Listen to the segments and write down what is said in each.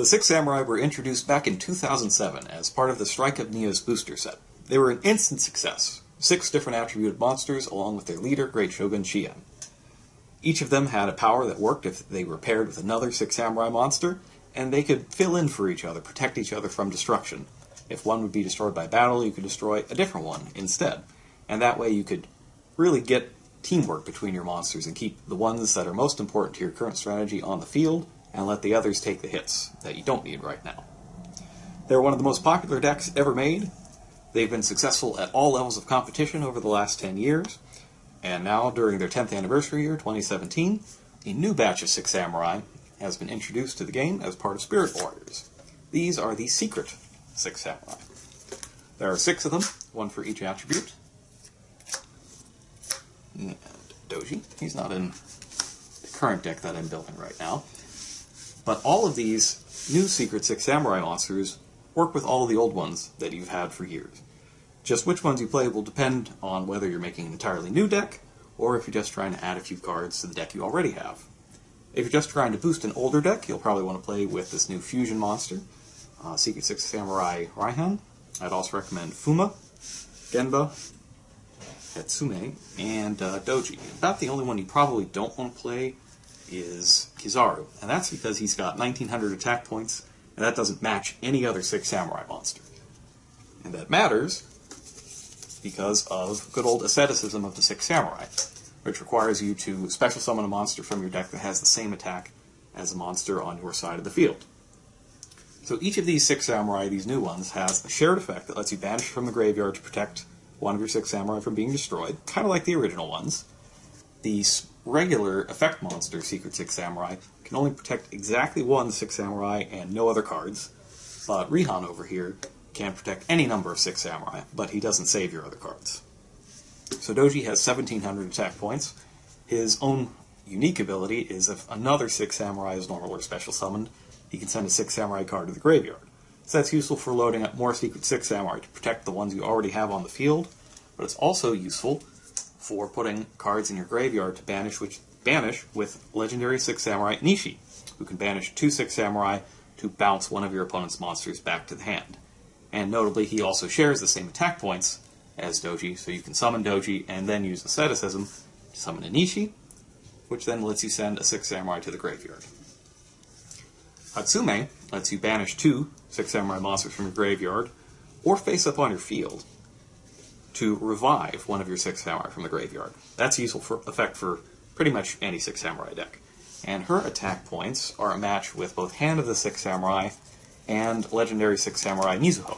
The Six Samurai were introduced back in 2007 as part of the Strike of Neos booster set. They were an instant success, 6 different attributed monsters along with their leader, Great Shogun Shien. Each of them had a power that worked if they were paired with another Six Samurai monster, and they could fill in for each other, protect each other from destruction. If one would be destroyed by battle, you could destroy a different one instead. And that way you could really get teamwork between your monsters and keep the ones that are most important to your current strategy on the field, and let the others take the hits that you don't need right now. They're one of the most popular decks ever made. They've been successful at all levels of competition over the last 10 years, and now, during their 10th anniversary year, 2017, a new batch of Six Samurai has been introduced to the game as part of Spirit Warriors. These are the secret Six Samurai. There are 6 of them, 1 for each attribute. And Doji, he's not in the current deck that I'm building right now. But all of these new secret Six Samurai monsters work with all of the old ones that you've had for years. Just which ones you play will depend on whether you're making an entirely new deck, or if you're just trying to add a few cards to the deck you already have. If you're just trying to boost an older deck, you'll probably want to play with this new fusion monster, Secret Six Samurai Raihan. I'd also recommend Fuma, Genba, Hatsume, and Doji. About the only one you probably don't want to play is Kizaru, and that's because he's got 1900 attack points, and that doesn't match any other Six Samurai monster. And that matters because of good old asceticism of the Six Samurai, which requires you to special summon a monster from your deck that has the same attack as a monster on your side of the field. So each of these Six Samurai, these new ones, has a shared effect that lets you banish from the graveyard to protect one of your Six Samurai from being destroyed, kind of like the original ones. The regular effect monster, Secret Six Samurai, can only protect exactly one Six Samurai and no other cards, but Rihan over here can protect any number of Six Samurai, but he doesn't save your other cards. So Doji has 1700 attack points. His own unique ability is if another Six Samurai is normal or special summoned, he can send a Six Samurai card to the graveyard. So that's useful for loading up more Secret Six Samurai to protect the ones you already have on the field, but it's also useful for putting cards in your graveyard to banish with legendary Six Samurai Nishi, who can banish 2 Six Samurai to bounce one of your opponent's monsters back to the hand. And notably, he also shares the same attack points as Doji, so you can summon Doji and then use Asceticism to summon a Nishi, which then lets you send a Six Samurai to the graveyard. Hatsume lets you banish 2 Six Samurai monsters from your graveyard, or face up on your field, to revive one of your Six Samurai from the graveyard. That's useful effect for pretty much any Six Samurai deck. And her attack points are a match with both Hand of the Six Samurai and legendary Six Samurai Mizuho.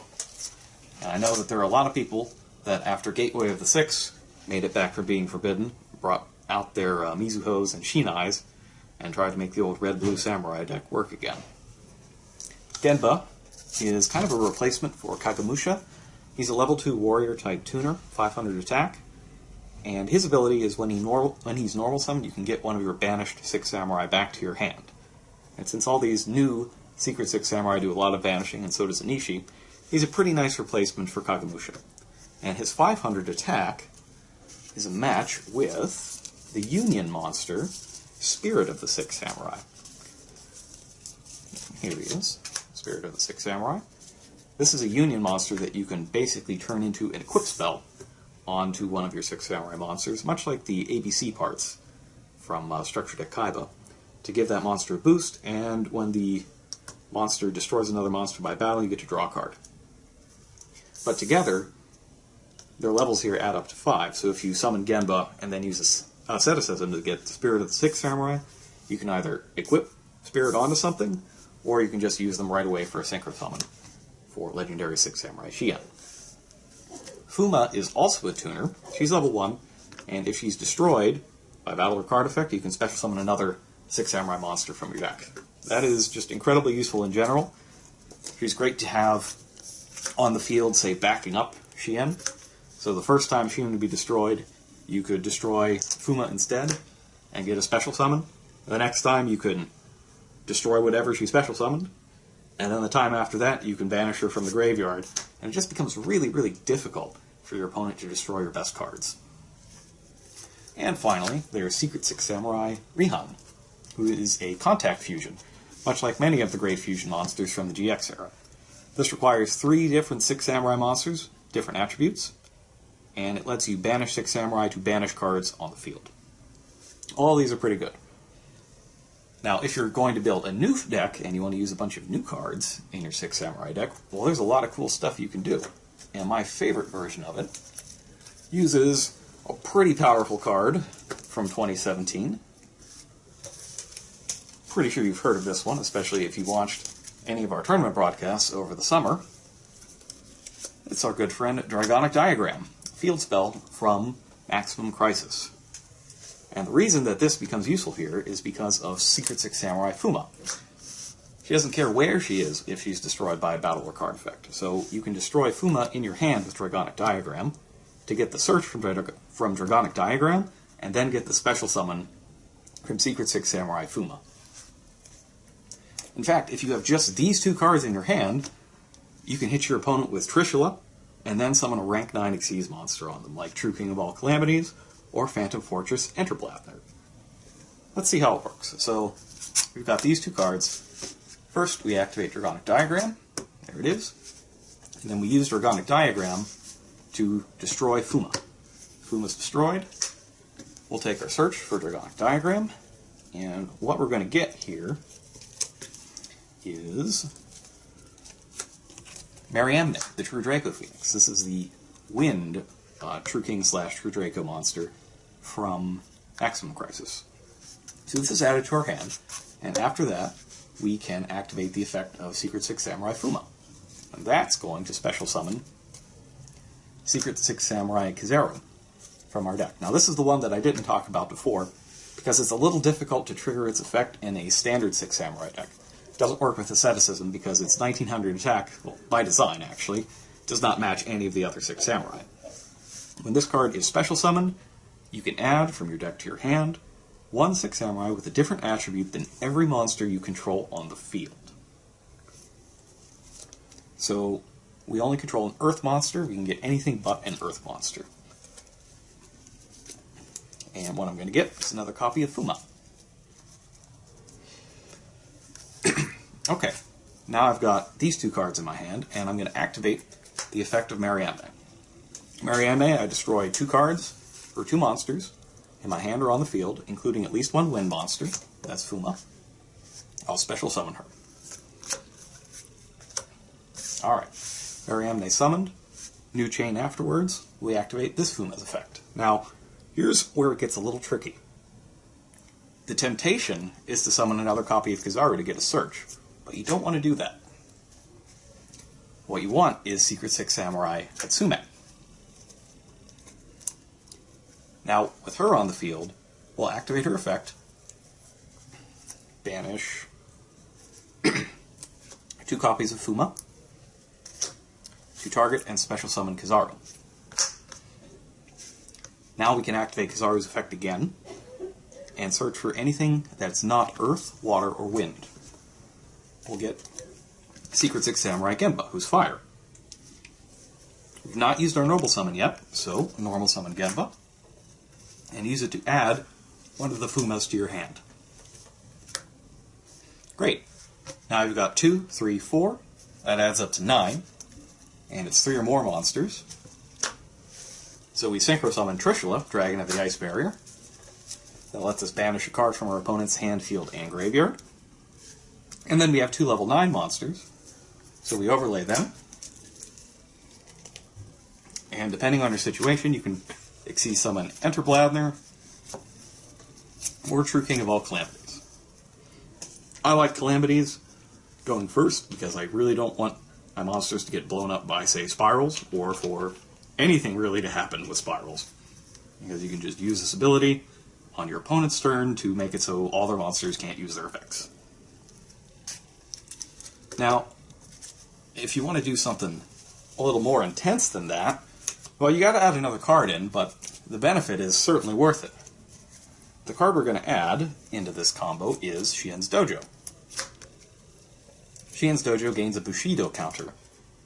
And I know that there are a lot of people that after Gateway of the Six made it back from being forbidden, brought out their Mizuhos and Shinais, and tried to make the old red-blue samurai deck work again. Genba is kind of a replacement for Kagemusha. He's a level 2 warrior-type tuner, 500 attack, and his ability is when he's normal summoned, you can get one of your banished Six Samurai back to your hand. And since all these new Secret Six Samurai do a lot of banishing, and so does Anishi, he's a pretty nice replacement for Kagemusha. And his 500 attack is a match with the Union monster, Spirit of the Six Samurai. Here he is, Spirit of the Six Samurai. This is a Union monster that you can basically turn into an equip spell onto one of your Six Samurai monsters, much like the ABC parts from Structure Deck Kaiba, to give that monster a boost, and when the monster destroys another monster by battle, you get to draw a card. But together, their levels here add up to 5, so if you summon Genba and then use Asceticism to get the Spirit of the Six Samurai, you can either equip Spirit onto something, or you can just use them right away for a Synchro Summon for legendary Six Samurai Shien. Fuma is also a tuner. She's level 1, and if she's destroyed by battle or card effect, you can special summon another Six Samurai monster from your deck. That is just incredibly useful in general. She's great to have on the field, say, backing up Shien. So the first time Shien would be destroyed, you could destroy Fuma instead and get a special summon. The next time you could destroy whatever she special summoned, and then the time after that you can banish her from the graveyard, and it just becomes really, really difficult for your opponent to destroy your best cards. And finally, there's Secret Six Samurai Rihan, who is a contact fusion. much like many of the Great Fusion monsters from the GX era. This requires 3 different Six Samurai monsters, different attributes, and it lets you banish Six Samurai to banish cards on the field. All these are pretty good. Now, if you're going to build a new deck and you want to use a bunch of new cards in your Six Samurai deck, well, there's a lot of cool stuff you can do. And my favorite version of it uses a pretty powerful card from 2017. Pretty sure you've heard of this one, especially if you watched any of our tournament broadcasts over the summer. It's our good friend Dragonic Diagram, field spell from Maximum Crisis. And the reason that this becomes useful here is because of Secret Six Samurai Fuma. She doesn't care where she is if she's destroyed by a battle or card effect. So you can destroy Fuma in your hand with Dragonic Diagram to get the search from Dragonic Diagram, and then get the special summon from Secret Six Samurai Fuma. In fact, if you have just these 2 cards in your hand, you can hit your opponent with Trishula, and then summon a rank 9 Xyz monster on them, like True King of All Calamities, or Phantom Fortress Enterbladner. Let's see how it works. So, we've got these 2 cards. First, we activate Dragonic Diagram. There it is. And then we use Dragonic Diagram to destroy Fuma. Fuma's destroyed. We'll take our search for Dragonic Diagram. And what we're going to get here is Mariamne, the True Draco Phoenix. This is the Wind True King / True Draco monster from Maximum Crisis. So this is added to our hand, and after that, we can activate the effect of Secret Six Samurai Fuma. And that's going to special summon Secret Six Samurai Kizaru from our deck. Now this is the one that I didn't talk about before, because it's a little difficult to trigger its effect in a standard Six Samurai deck. It doesn't work with Asceticism because its 1900 attack, well, by design actually, does not match any of the other Six Samurai. When this card is special summoned, you can add from your deck to your hand 1 Six Samurai with a different attribute than every monster you control on the field. So, we only control an Earth monster, we can get anything but an Earth monster. And what I'm going to get is another copy of Fuma. Okay, now I've got these 2 cards in my hand, and I'm going to activate the effect of Mariamne. Mariamne, I destroy 2 cards, or 2 monsters, in my hand or on the field, including at least 1 wind monster. That's Fuma. I'll special summon her. Alright, Mariamne summoned. New chain afterwards, we activate this Fuma's effect. Now, here's where it gets a little tricky. The temptation is to summon another copy of Kizaru to get a search, but you don't want to do that. What you want is Secret Six Samurai Katsume. Now, with her on the field, we'll activate her effect, banish 2 copies of Fuma, to target and special summon Kizaru. Now we can activate Kizaru's effect again, and search for anything that's not Earth, Water, or Wind. We'll get Secret Six Samurai Genba, who's Fire. We've not used our Noble Summon yet, so normal summon Genba, and use it to add 1 of the Fumas to your hand. Great. Now you've got 2, 3, 4. That adds up to 9, and it's 3 or more monsters. So we Synchro Summon Trishula, Dragon of the Ice Barrier. That lets us banish a card from our opponent's hand, field, and graveyard. And then we have 2 level 9 monsters, so we overlay them. And depending on your situation, you can Xyz summon Enterbladner or True King of All Calamities. I like Calamities going first because I really don't want my monsters to get blown up by, say, spirals, or for anything really to happen with spirals. Because you can just use this ability on your opponent's turn to make it so all their monsters can't use their effects. Now, if you want to do something a little more intense than that, well, you got to add another card in, but the benefit is certainly worth it. The card we're going to add into this combo is Shien's Dojo. Shien's Dojo gains a Bushido counter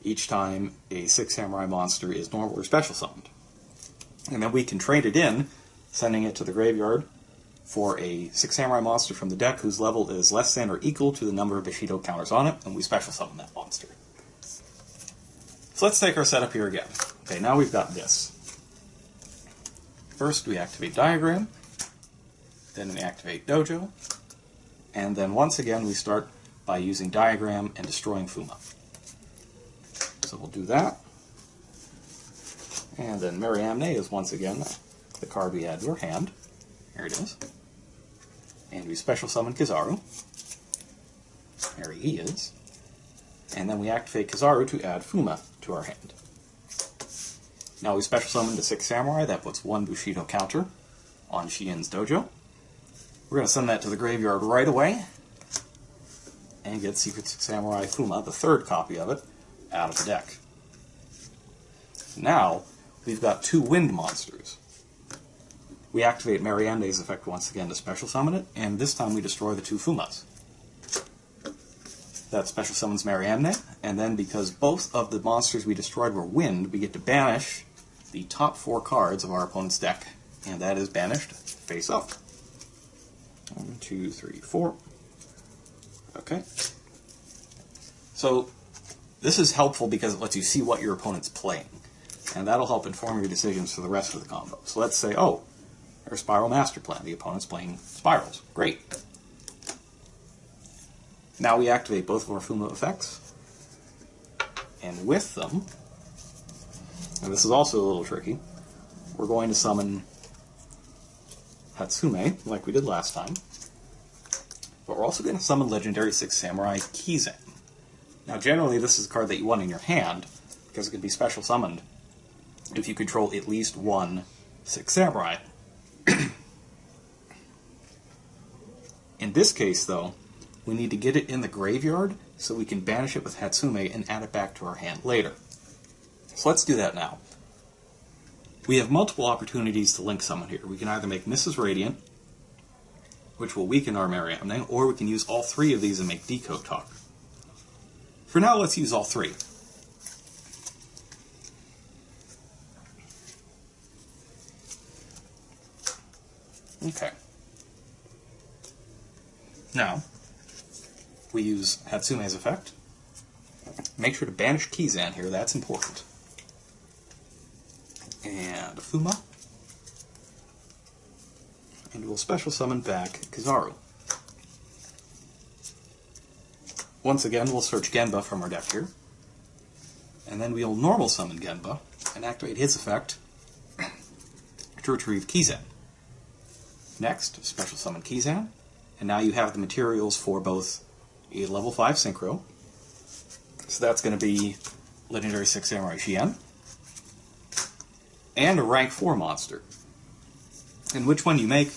each time a Six Samurai monster is normal or special summoned. And then we can trade it in, sending it to the graveyard for a 6 Samurai monster from the deck whose level is less than or equal to the number of Bushido counters on it, and we special summon that monster. So let's take our setup here again. Okay, now we've got this. First we activate Diagram, then we activate Dojo, and then once again we start by using Diagram and destroying Fuma. So we'll do that. And then Mariamne is once again the card we add to our hand. Here it is. And we special summon Kizaru. There he is. And then we activate Kizaru to add Fuma to our hand. Now we special summon the 6 Samurai. That puts 1 Bushido counter on Shien's Dojo. We're going to send that to the graveyard right away and get Secret 6 Samurai Fuma, the 3rd copy of it, out of the deck. Now we've got 2 wind monsters. We activate Mariamne's effect once again to special summon it, and this time we destroy the 2 Fumas. That special summons Mariamne, and then because both of the monsters we destroyed were wind, we get to banish the top 4 cards of our opponent's deck, and that is banished face up. 1, 2, 3, 4. Okay. So this is helpful because it lets you see what your opponent's playing, and that'll help inform your decisions for the rest of the combo. So let's say, oh, there's Spiral Master Plan. The opponent's playing Spirals. Great. Now we activate both of our Fuma effects, and with them, and this is also a little tricky, we're going to summon Hatsume, like we did last time, but we're also going to summon Legendary 6 Samurai Kizan. Now generally this is a card that you want in your hand, because it can be special summoned if you control at least 1 6 Samurai. In this case, though, we need to get it in the graveyard so we can banish it with Hatsume and add it back to our hand later. So let's do that now. We have multiple opportunities to link summon here. We can either make Mrs. Radiant, which will weaken our Mariamne, or we can use all 3 of these and make Decode Talker. For now, let's use all 3. Okay. Now, we use Hatsume's effect. Make sure to banish Kizan here, that's important. And a Fuma. And we'll special summon back Kizaru. Once again, we'll search Genba from our deck here. And then we'll normal summon Genba and activate his effect to retrieve Kizan. Next, special summon Kizan. And now you have the materials for both a level 5 Synchro. So that's going to be Legendary 6 Samurai Shien. And a rank 4 monster. And which one you make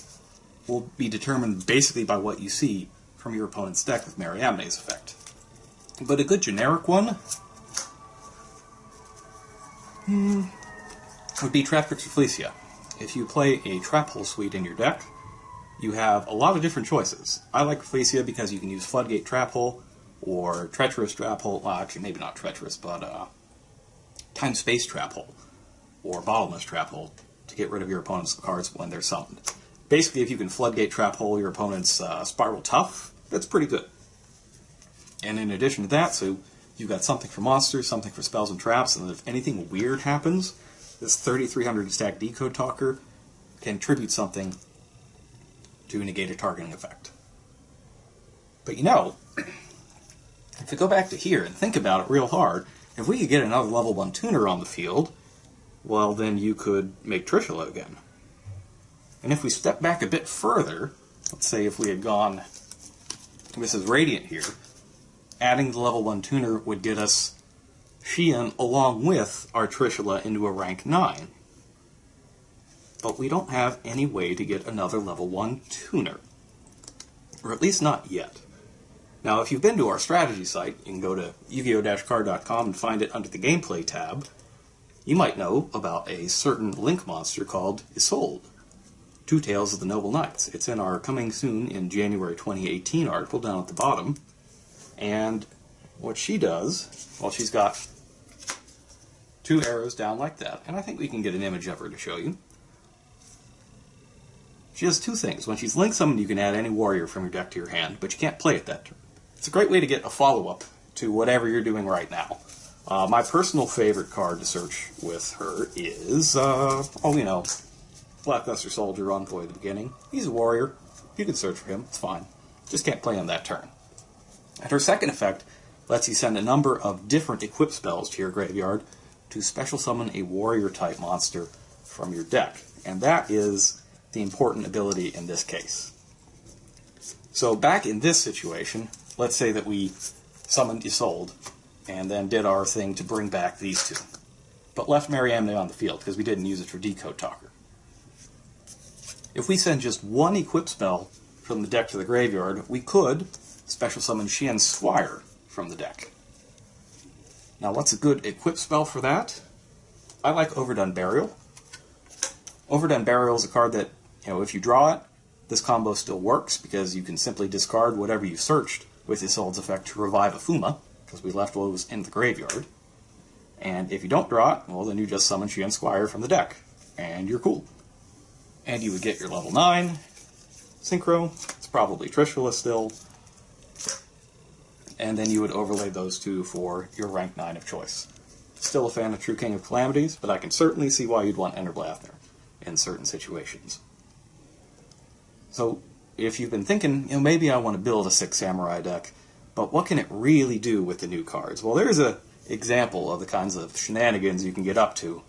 will be determined basically by what you see from your opponent's deck with Mariamne's effect. But a good generic one would be Traptrix Rafflesia. If you play a Trap Hole suite in your deck, you have a lot of different choices. I like Rafflesia because you can use Floodgate Trap Hole, or Treacherous Trap Hole, well actually maybe not Treacherous, but Time Space Trap Hole, or Bottomless Trap Hole, to get rid of your opponent's cards when they're summoned. Basically, if you can Floodgate Trap Hole your opponent's Spiral Tough, that's pretty good. And in addition to that, so you've got something for monsters, something for spells and traps, and if anything weird happens, this 3300 stack Decode Talker can tribute something to negate a targeting effect. But you know, if we go back to here and think about it real hard, if we could get another level 1 tuner on the field, well then you could make Trishula again. And if we step back a bit further, let's say if we had gone Mrs. Radiant here, adding the level 1 tuner would get us Shien along with our Trishula into a rank 9. But we don't have any way to get another level 1 tuner. Or at least not yet. Now, if you've been to our strategy site, you can go to Yu-Gi-Oh! and find it under the Gameplay tab. You might know about a certain Link monster called Isolde, Two Tales of the Noble Knights. It's in our Coming Soon in January 2018 article down at the bottom. And what she does, well, she's got 2 arrows down like that, and I think we can get an image of her to show you. She does two things. When she's link summoned, you can add any warrior from your deck to your hand, but you can't play it that turn. It's a great way to get a follow-up to whatever you're doing right now. My personal favorite card to search with her is, Blackluster Soldier Envoy at the beginning. He's a warrior. You can search for him. It's fine. Just can't play him that turn. And her second effect lets you send a number of different equip spells to your graveyard to special summon a warrior-type monster from your deck. And that is the important ability in this case. So back in this situation, let's say that we summoned Isolde and then did our thing to bring back these two, but left Mariamne on the field because we didn't use it for Decode Talker. If we send just one equip spell from the deck to the graveyard, we could special summon Shien Squire from the deck. Now, what's a good equip spell for that? I like Overdone Burial. Overdone Burial is a card that, if you draw it, this combo still works because you can simply discard whatever you searched with Isolde's effect to revive a Fuma, because we left what was in the graveyard. And if you don't draw it, well, then you just summon Shien Squire from the deck, and you're cool. And you would get your level 9 Synchro. It's probably Trishula still. And then you would overlay those two for your rank 9 of choice. Still a fan of True King of Calamities, but I can certainly see why you'd want Ennerblathner in certain situations. So, if you've been thinking, maybe I want to build a 6 Samurai deck, but what can it really do with the new cards? Well, there's an example of the kinds of shenanigans you can get up to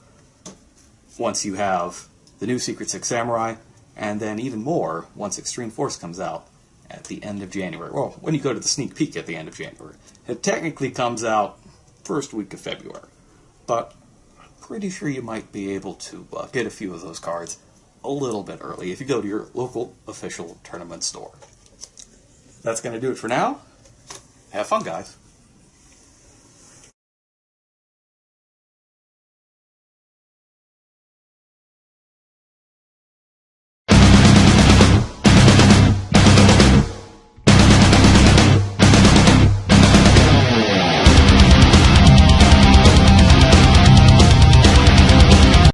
once you have the new Secret 6 Samurai, and then even more once Extreme Force comes out at the end of January. Well, when you go to the sneak peek at the end of January. It technically comes out first week of February, but I'm pretty sure you might be able to get a few of those cards a little bit early if you go to your local official tournament store. That's going to do it for now. Have fun, guys.